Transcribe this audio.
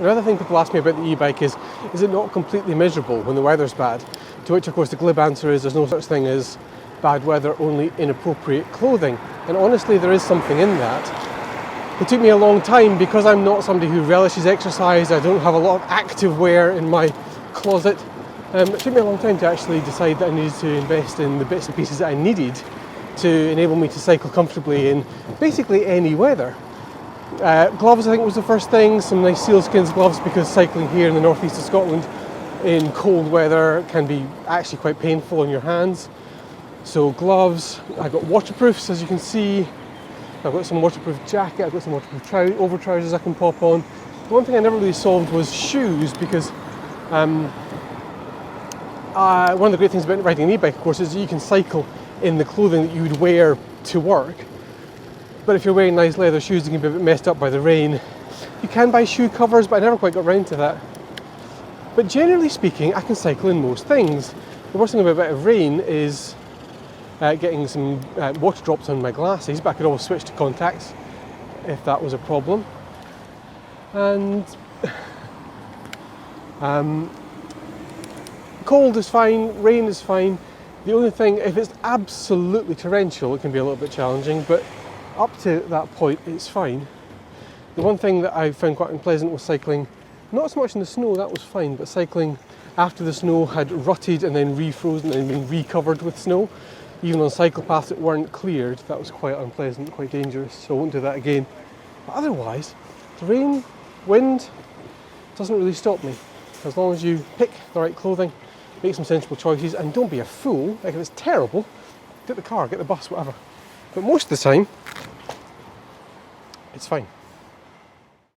Another thing people ask me about the e-bike is it not completely miserable when the weather's bad? To which, of course, the glib answer is there's no such thing as bad weather, only inappropriate clothing. And honestly, there is something in that. It took me a long time because I'm not somebody who relishes exercise. I don't have a lot of active wear in my closet. It took me a long time to actually decide that I needed to invest in the bits and pieces that I needed to enable me to cycle comfortably in basically any weather. Gloves, I think, was the first thing. Some nice sealskins gloves, because cycling here in the northeast of Scotland in cold weather can be actually quite painful on your hands. So gloves. I've got waterproofs, as you can see. I've got some waterproof jacket. I've got some waterproof over trousers I can pop on. The one thing I never really solved was shoes, because one of the great things about riding an e-bike, of course, is that you can cycle in the clothing that you would wear to work. But if you're wearing nice leather shoes, they can be a bit messed up by the rain. You can buy shoe covers, but I never quite got around to that. But generally speaking, I can cycle in most things. The worst thing about a bit of rain is getting some water drops on my glasses, but I could always switch to contacts if that was a problem. And cold is fine, rain is fine. The only thing, if it's absolutely torrential, it can be a little bit challenging, but up to that point, it's fine. The one thing that I found quite unpleasant was cycling, not so much in the snow, that was fine, but cycling after the snow had rutted and then refrozen and been recovered with snow, even on cycle paths that weren't cleared. That was quite unpleasant, quite dangerous, so I won't do that again. But otherwise, the rain, wind, doesn't really stop me. As long as you pick the right clothing, make some sensible choices, and don't be a fool. Like, if it's terrible, get the car, get the bus, whatever. But most of the time, it's fine.